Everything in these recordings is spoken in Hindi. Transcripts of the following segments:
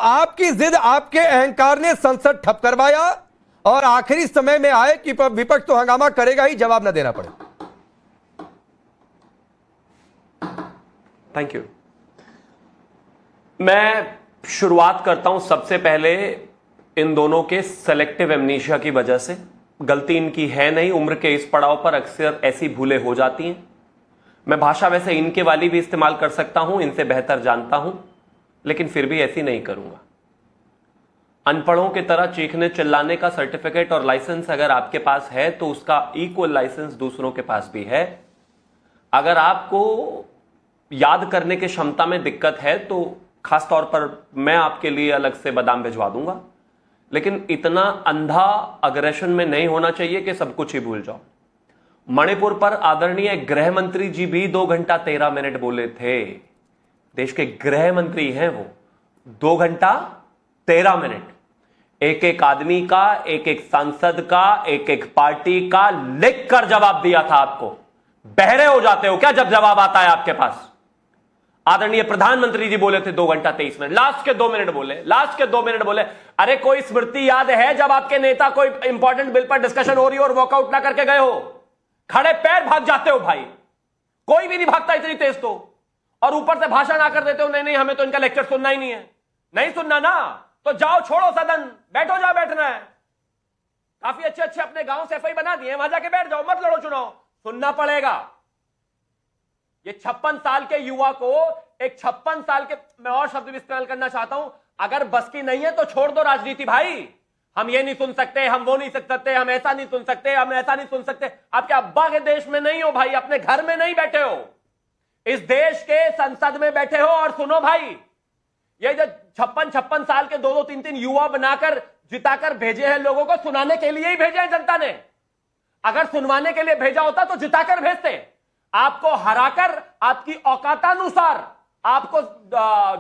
आपकी जिद, आपके अहंकार ने संसद ठप करवाया और आखिरी समय में आए कि विपक्ष तो हंगामा करेगा ही, जवाब न देना पड़े। Thank you. मैं शुरुआत करता हूं सबसे पहले इन दोनों के सेलेक्टिव एमनीशिया की वजह से। गलती इनकी है नहीं, उम्र के इस पड़ाव पर अक्सर ऐसी भूलें हो जाती हैं। मैं भाषा वैसे इनके वाली भी इस्तेमाल कर सकता हूं, इनसे बेहतर जानता हूं, लेकिन फिर भी ऐसी नहीं करूंगा। अनपढ़ों की तरह चीखने चिल्लाने का सर्टिफिकेट और लाइसेंस अगर आपके पास है तो उसका इक्वल लाइसेंस दूसरों के पास भी है। अगर आपको याद करने की क्षमता में दिक्कत है तो खास तौर पर मैं आपके लिए अलग से बादाम भिजवा दूंगा, लेकिन इतना अंधा अग्रेशन में नहीं होना चाहिए कि सब कुछ ही भूल जाओ। मणिपुर पर आदरणीय गृह मंत्री जी भी 2 घंटा 13 मिनट बोले थे। देश के गृह मंत्री हैं वो। 2 घंटा 13 मिनट एक एक आदमी का, एक एक सांसद का, एक एक पार्टी का लिख कर जवाब दिया था आपको। बहरे हो जाते हो क्या जब जवाब आता है आपके पास? आदरणीय प्रधानमंत्री जी बोले थे 2 घंटा 23 मिनट, लास्ट के 2 मिनट बोले, लास्ट के 2 मिनट बोले। अरे कोई स्मृति याद है जब आपके नेता कोई इंपॉर्टेंट बिल पर डिस्कशन हो रही हो और वॉकआउट ना करके गए हो? खड़े पैर भाग जाते हो भाई, कोई भी नहीं भागता इतनी तेज तो। और ऊपर से भाषण आकर देते हो, नहीं नहीं हमें तो इनका लेक्चर सुनना ही नहीं है। नहीं सुनना ना तो जाओ, छोड़ो सदन, बैठो जहां बैठना है। काफी अच्छे अच्छे अपने गांव से एफआई बना दिए, वहां जाके बैठ जाओ, मत लड़ो चुनाव। सुनना पड़ेगा। ये 56 साल के युवा को एक 56 साल के, मैं और शब्द भी इस्तेमाल करना चाहता हूं, अगर बस की नहीं है तो छोड़ दो राजनीति भाई। हम ये नहीं सुन सकते, हम वो नहीं सुन सकते, हम ऐसा नहीं सुन सकते, हम ऐसा नहीं सुन सकते। आपके अब्बा के देश में नहीं हो भाई, अपने घर में नहीं बैठे हो, इस देश के संसद में बैठे हो। और सुनो भाई, ये जो 56 साल के 2-2, 3-3 युवा बनाकर जिताकर भेजे हैं लोगों को, सुनाने के लिए ही भेजे हैं जनता ने। अगर सुनवाने के लिए भेजा होता तो जिताकर भेजते। आपको हराकर आपकी औकातानुसार आपको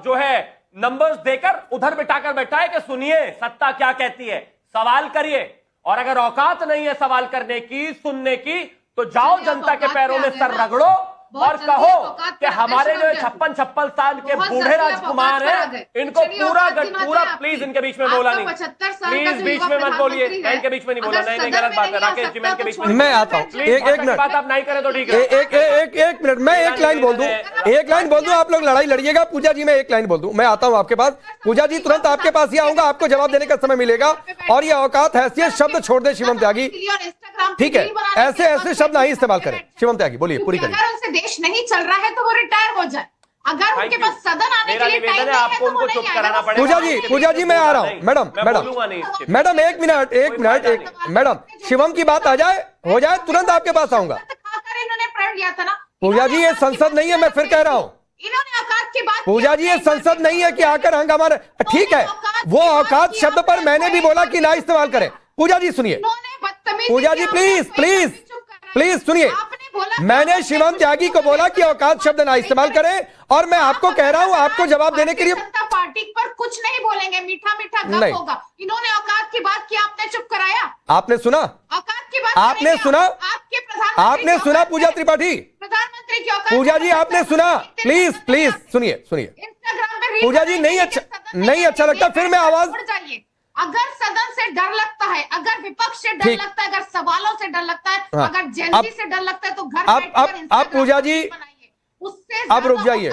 जो है नंबर्स देकर उधर बिठाकर बैठा है कि सुनिए सत्ता क्या कहती है, सवाल करिए। और अगर औकात नहीं है सवाल करने की, सुनने की, तो जाओ जनता के पैरों में सर रगड़ो और कहो कि हमारे जो 56 साल के बूढ़े राजकुमार हैं, इनको पूरा प्लीज इनके बीच में बोला नहीं, प्लीज बीच में मत बोलिए, इनके बीच में नहीं बोला। नहीं गलत बात है राकेश जी, मैं इनके बीच में मैं आता हूँ। एक मिनट बात आप नहीं करें तो ठीक है। एक मिनट, मैं एक लाइन बोल दूं, आप लोग लड़ाई लड़िएगा। पूजा जी मैं एक लाइन बोल दूं, मैं आता हूं आपके पास। पूजा जी तुरंत आपके पास ही आऊंगा, आपको जवाब देने का समय मिलेगा। और ये औकात हैसियत शब्द छोड़ दे शिवम त्यागी, ठीक है? ऐसे शब्द नहीं इस्तेमाल करें। शिवम त्यागी बोलिए, पूरी करिए। देश नहीं चल रहा है तो वो रिटायर हो जाए। अगर उनके पास सदन आने के लिए टाइम नहीं है तो वो नहीं आएगा। पूजा जी मैं आ रहा हूँ। मैडम एक मिनट, मैडम शिवम की बात आ जाए, हो जाए, तुरंत आपके पास आऊंगा। इन्होंने प्रण लिया था ना। पूजा जी ये संसद नहीं है, मैं फिर कह रहा हूँ। इन्होंने औकात की बात, पूजा जी ये संसद नहीं है कि आकर हंगामा। ठीक है, वो औकात शब्द पर मैंने भी बोला कि ना इस्तेमाल करें। पूजा जी सुनिए, पूजा जी प्लीज सुनिए। मैंने शिवम त्यागी को बोला कि औकात शब्द ना इस्तेमाल करें, और मैं आपको कह रहा हूं, आपको जवाब देने के लिए जनता पार्टी पर कुछ नहीं बोलेंगे, मीठा गप होगा। इन्होंने औकात की बात की, आपने चुप कराया। आपने सुना औकात की बात? आपने सुना? आपके प्रधानमंत्री आपने सुना? पूजा त्रिपाठी, प्रधानमंत्री की औकात? पूजा जी आपने सुना? प्लीज सुनिए। इंस्टाग्राम पे पूजा जी नहीं अच्छा लगता, फिर मैं आवाज। अगर सदन से डर लगता है, अगर विपक्ष से डर लगता है, अगर सवालों से डर लगता है, अगर जेएनजी से डर लगता है, तो घर अब पूजा जी उससे अब रुक जाइए।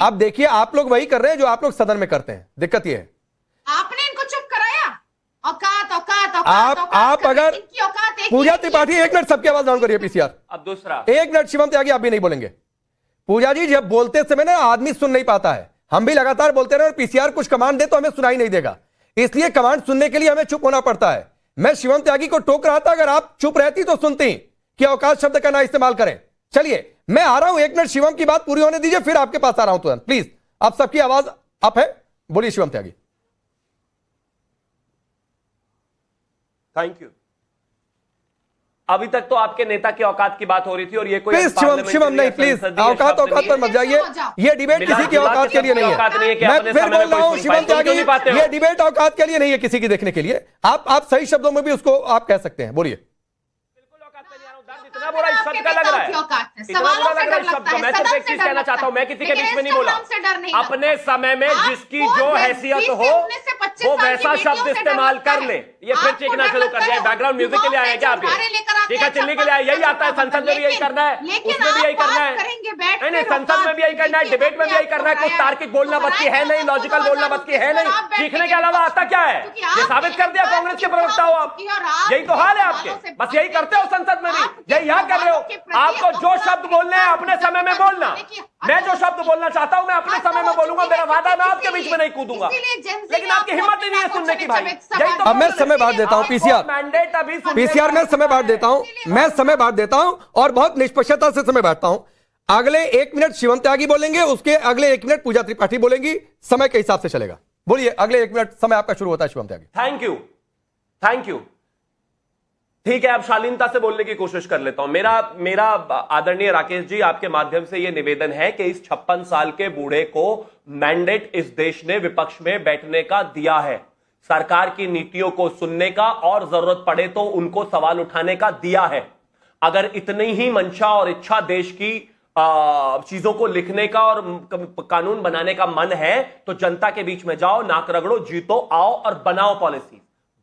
अब देखिए आप लोग वही कर रहे हैं जो आप लोग सदन में करते हैं। दिक्कत ये है, आपने इनको चुप कराया। औकात आप अगर पूजा त्रिपाठी, एक मिनट सबकी आवाज डाउन करिए। पीसीआर अब दूसरा, एक मिनट शिवम त्यागी आप भी नहीं बोलेंगे। पूजा जी जब बोलते समय ना आदमी सुन नहीं पाता है, हम भी लगातार बोलते रहे और पीसीआर कुछ कमांड दे तो हमें सुनाई नहीं देगा, इसलिए कमांड सुनने के लिए हमें चुप होना पड़ता है। मैं शिवम त्यागी को टोक रहा था, अगर आप चुप रहती तो सुनती कि औकात शब्द का ना इस्तेमाल करें। चलिए मैं आ रहा हूं, 1 मिनट शिवम की बात पूरी होने दीजिए, फिर आपके पास आ रहा हूं तुरंत। प्लीज आप सबकी आवाज अप है, बोलिए शिवम त्यागी। Thank you. अभी तक तो आपके नेता की औकात की बात हो रही थी और ये कोई शिवम नहीं, प्लीज औकात पर मत जाइए। ये डिबेट किसी की औकात के लिए नहीं है। मैं फिर बोल रहा हूं शिवम त्यागी, ये डिबेट औकात के लिए नहीं है, किसी की देखने के लिए। आप सही शब्दों में भी उसको आप कह सकते हैं, बोलिए। बिल्कुल औकात पे नहीं आ रहा हूं, दर्द इतना बुरा इस शब्द का लग रहा है, इतना बुरा लग रहा है इस शब्द का। मैं सिर्फ एक चीज कहना चाहता हूँ, मैं किसी के बीच में नहीं बोला। अपने समय में जिसकी जो हैसियत हो वो वैसा शब्द इस्तेमाल कर ले। ये फिर चीखना शुरू कर दिया। बैकग्राउंड म्यूजिक के लिए आए क्या आप? चीखा चिल्ली के लिए आए? यही आता है, संसद में भी यही करना है, उसमें भी यही करना है। नहीं, संसद में भी यही करना है, डिबेट में भी यही करना है। कुछ तार्किक बोलना बच की है नहीं, लॉजिकल बोलना बच की है नहीं। चीखने के अलावा आता क्या है? ये साबित कर दिया कांग्रेस के प्रवक्ता हो आप। यही तो हाल है आपके, बस यही करते हो संसद में भी, यही यहाँ कर रहे हो। आपको जो शब्द बोलने हैं अपने समय में बोलना। मैं जो शब्द बोलना चाहता हूं मैं अपने समय में बोलूंगा। मेरा वादा, मैं आपके बीच में नहीं कूदूंगा, लेकिन आपकी हिम्मत नहीं है सुनने की भाई। अब मैं समय बांट देता हूं पीसीआर, मैंडेट अभी पीसीआर में समय बांट देता हूं, मैं समय बांट देता हूं और बहुत निष्पक्षता से समय बांटता हूं। अगले 1 मिनट शिवम त्यागी बोलेंगे, उसके अगले 1 मिनट पूजा त्रिपाठी बोलेंगी, समय के हिसाब से चलेगा। बोलिए, अगले 1 मिनट समय आपका शुरू होता है शिवम त्यागी। Thank you. ठीक है, अब शालीनता से बोलने की कोशिश कर लेता हूं। मेरा आदरणीय राकेश जी, आपके माध्यम से यह निवेदन है कि इस 56 साल के बूढ़े को मैंडेट इस देश ने विपक्ष में बैठने का दिया है, सरकार की नीतियों को सुनने का और जरूरत पड़े तो उनको सवाल उठाने का दिया है। अगर इतनी ही मंशा और इच्छा देश की चीजों को लिखने का और कानून बनाने का मन है तो जनता के बीच में जाओ, नाक रगड़ो, जीतो, आओ और बनाओ पॉलिसी।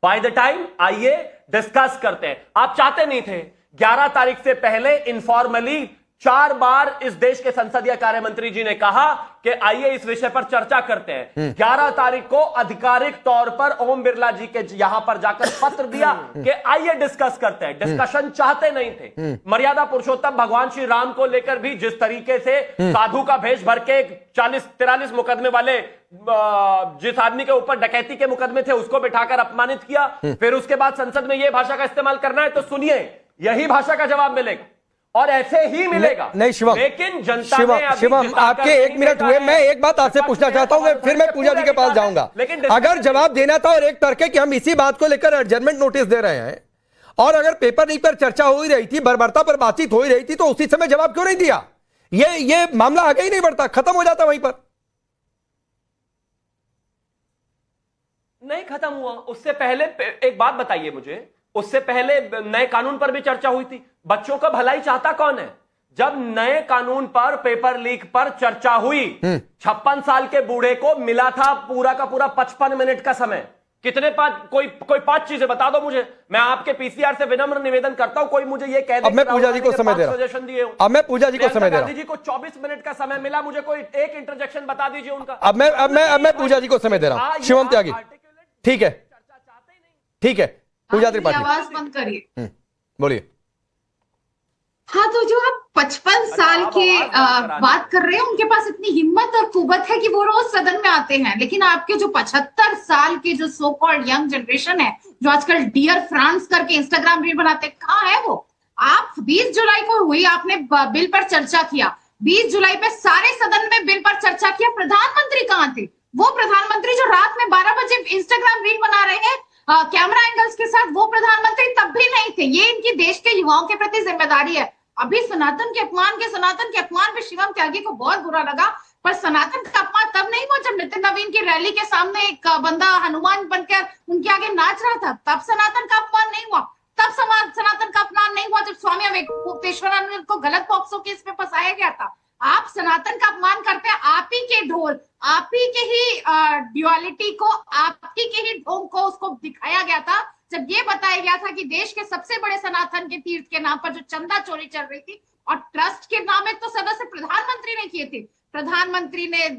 बाय द टाइम आइए डिस्कस करते हैं। आप चाहते नहीं थे। 11 तारीख से पहले इनफॉर्मली 4 बार इस देश के संसदीय कार्य मंत्री जी ने कहा कि आइए इस विषय पर चर्चा करते हैं। 11 तारीख को आधिकारिक तौर पर ओम बिरला जी के यहां पर जाकर पत्र दिया कि आइए डिस्कस करते हैं। डिस्कशन चाहते नहीं थे। मर्यादा पुरुषोत्तम भगवान श्री राम को लेकर भी जिस तरीके से साधु का भेष भर के 43 मुकदमे वाले जिस आदमी के ऊपर डकैती के मुकदमे थे उसको बिठाकर अपमानित किया, फिर उसके बाद संसद में यह भाषा का इस्तेमाल करना है तो सुनिए, यही भाषा का जवाब मिलेगा और ऐसे ही मिलेगा। नहीं शिवम, लेकिन जनता शिवम आपके 1 मिनट हुए। मैं एक बात आपसे पूछना चाहता हूं, फिर मैं पूजा जी के पास जाऊंगा। अगर जवाब देना था और एक तर्क है कि हम इसी बात को लेकर एडजर्नमेंट नोटिस दे रहे हैं और अगर पेपर लीक पर चर्चा हो ही रही थी, बर्बरता पर बातचीत हो ही रही थी, तो उसी समय जवाब क्यों नहीं दिया? ये मामला आगे ही नहीं बढ़ता, खत्म हो जाता वहीं पर। नहीं खत्म हुआ। उससे पहले एक बात बताइए मुझे, उससे पहले नए कानून पर भी चर्चा हुई थी। बच्चों का भलाई चाहता कौन है? जब नए कानून पर, पेपर लीक पर चर्चा हुई, 56 साल के बूढ़े को मिला था पूरा का पूरा 55 मिनट का समय। कितने कोई 5 चीजें बता दो मुझे। मैं आपके पीसीआर से विनम्र निवेदन करता हूं, कोई मुझे ये कह दे। अब मैं पूजा जी को समय दे रहा हूं। अब मैं पूजा जी को समय दे रहा हूं। जी को 24 मिनट का समय मिला, मुझे कोई एक इंटरजेक्शन बता दीजिए उनका। अब मैं पूजा जी को समय दे रहा हूं। शिवम त्यागी, ठीक है, ठीक है, पूजा त्रिपाठी आवाज बंद करिए। बोलिए। हाँ, तो जो आप 55 साल के बात कर रहे हैं, उनके पास इतनी हिम्मत और कुवत है कि वो रोज सदन में आते हैं, लेकिन आपके जो 75 साल के जो सो कॉल्ड यंग जनरेशन है, जो आजकल डियर फ्रांस करके इंस्टाग्राम रील बनाते हैं, कहाँ है वो? आप 20 जुलाई को हुई, आपने बिल पर चर्चा किया, 20 जुलाई पे सारे सदन में बिल पर चर्चा किया, प्रधानमंत्री कहाँ थे? वो प्रधानमंत्री जो रात में 12 बजे इंस्टाग्राम रील बना रहे हैं कैमरा एंगल्स के साथ, वो प्रधानमंत्री तब भी नहीं थे। ये इनकी देश के युवाओं के प्रति जिम्मेदारी है। अभी सनातन के अपमान पे शिवम त्यागी को बहुत बुरा लगा, पर सनातन का अपमान तब नहीं हुआ जब नितिन नवीन की रैली के सामने एक बंदा हनुमान बनकर उनके आगे नाच रहा था, तब सनातन का अपमान नहीं हुआ। तब सनातन का अपमान नहीं हुआ जब स्वामी विवेकानंद को गलत पॉक्सो केस में फंसाया गया था। आप सनातन का अपमान करते हैं। आप ही के ढोल, आप ही के ही ड्युअलिटी को, आप ही के ही ढोंग को उसको दिखाया गया था जब ये बताया गया था कि देश के सबसे बड़े सनातन के तीर्थ के नाम पर जो चंदा चोरी चल रही थी और ट्रस्ट के नाम में तो सदस्य प्रधानमंत्री ने किए थे। प्रधानमंत्री ने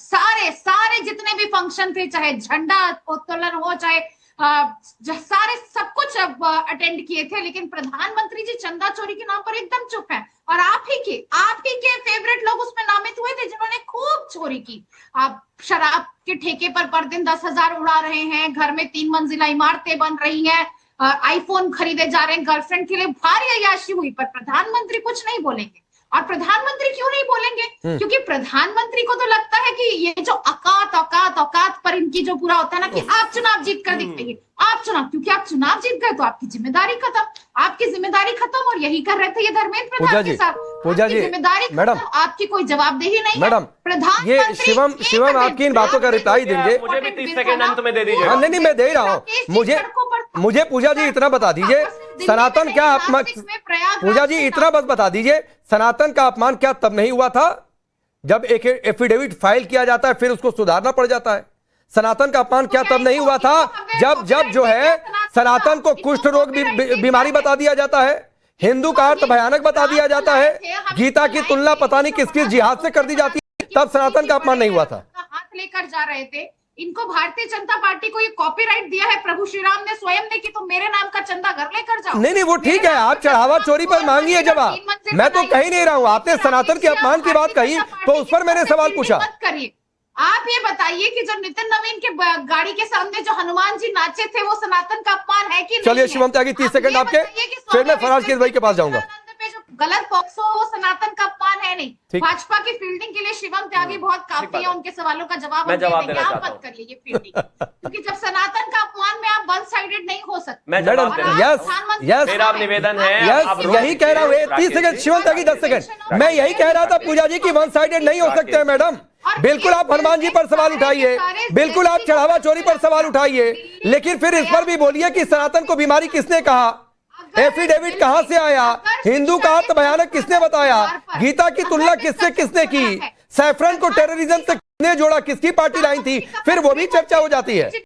सारे जितने भी फंक्शन थे, चाहे झंडा उत्तोलन हो, चाहे सारे सब कुछ अटेंड किए थे, लेकिन प्रधानमंत्री जी चंदा चोरी के नाम पर एकदम चुप है। और आप ही के फेवरेट लोग उसमें नामित हुए थे जिन्होंने खूब चोरी की। आप शराब के ठेके पर दिन 10,000 उड़ा रहे हैं, घर में 3 मंजिला इमारतें बन रही हैं, आईफोन खरीदे जा रहे हैं, गर्लफ्रेंड के लिए भारी अय्याशी हुई, पर प्रधानमंत्री कुछ नहीं बोलेंगे। और प्रधानमंत्री क्यों नहीं बोलेंगे? क्योंकि प्रधानमंत्री को तो लगता है कि ये जो औकात पर इनकी जो पूरा होता है ना कि आप चुनाव जीत कर दिखाइए, आप चुनाव, क्योंकि आप चुनाव जीत गए तो आपकी जिम्मेदारी खत्म, और यही कर रहे थे ये धर्मेंद्र प्रधान के साथ। पूजा जी, जिम्मेदारी मैडम, आपकी कोई जवाबदेही नहीं मैडम, प्रधानमंत्री। ये शिवम आपकी इन बातों का रिप्लाई देंगे। मुझे भी 30 सेकंड अंत में दे दीजिए। नहीं, मैं दे रहा हूँ। मुझे पूजा जी इतना बता दीजिए, दिल्ली सनातन में क्या नहीं, अपमान, नासिक में, प्रयागराज पूजा जी में, इतना बस बता दीजिए, सनातन का अपमान क्या तब नहीं हुआ था जब एक एफिडेविट फाइल किया जाता है फिर उसको सुधारना पड़ जाता है? सनातन का अपमान क्या तब नहीं हुआ था जब जो है सनातन को कुष्ठ रोग बीमारी बता दिया जाता है, हिंदू का अर्थ भयानक बता दिया जाता है, गीता की तुलना पता नहीं किस किस जिहाद से कर दी जाती है, तब सनातन का अपमान नहीं हुआ था? हाथ लेकर जा रहे थे, इनको भारतीय जनता पार्टी को ये कॉपीराइट दिया है प्रभु श्री राम ने स्वयं ने कि तुम मेरे नाम का चंदा घर लेकर जाओ। नहीं वो ठीक है, आप चढ़ावा चोरी पर मांगिए जवाब, मैं तो कह ही नहीं रहा हूं। आपने सनातन के अपमान की बात कही तो उस पर मैंने सवाल पूछा। करिए, आप ये बताइए कि जो नितिन नवीन के गाड़ी के सामने जो हनुमान जी नाचे थे वो सनातन का अपमान है कि नहीं? चलिए शिवम त्यागी 30 सेकंड आपके, फिर मैं फराज केस भाई के पास जाऊंगा। पे जो गलत पॉक्सो वो सनातन का अपमान है नहीं। भाजपा की फील्डिंग के लिए शिवम त्यागी बहुत काफी है, उनके सवालों का जवाब मैं जवाब देना आप चाहता मत करिए ये फील्डिंग, क्योंकि जब सनातन का अपमान में आप वन साइडेड नहीं हो सकते। मैं जवाब देना चाहता हूं। यस मेरा निवेदन है, आप यस यही कह रहा हूँ। 30 सेकंड शिवम त्यागी 10 सेकंड, मैं यही कह रहा था पूजा जी की वन साइडेड नहीं हो सकते हैं मैडम। बिल्कुल आप हनुमान जी पर सवाल उठाइए, बिल्कुल आप चढ़ावा चोरी पर सवाल उठाइए, लेकिन फिर इस पर भी बोलिए कि सनातन को बीमारी किसने कहा, एफिडेविट कहां से आया, हिंदू का अर्थ भयानक किसने बताया, गीता की तुलना किससे किसने की, सैफरन को टेररिज्म से किसने जोड़ा, किसकी पार्टी लाइन थी, फिर वो भी चर्चा हो जाती है।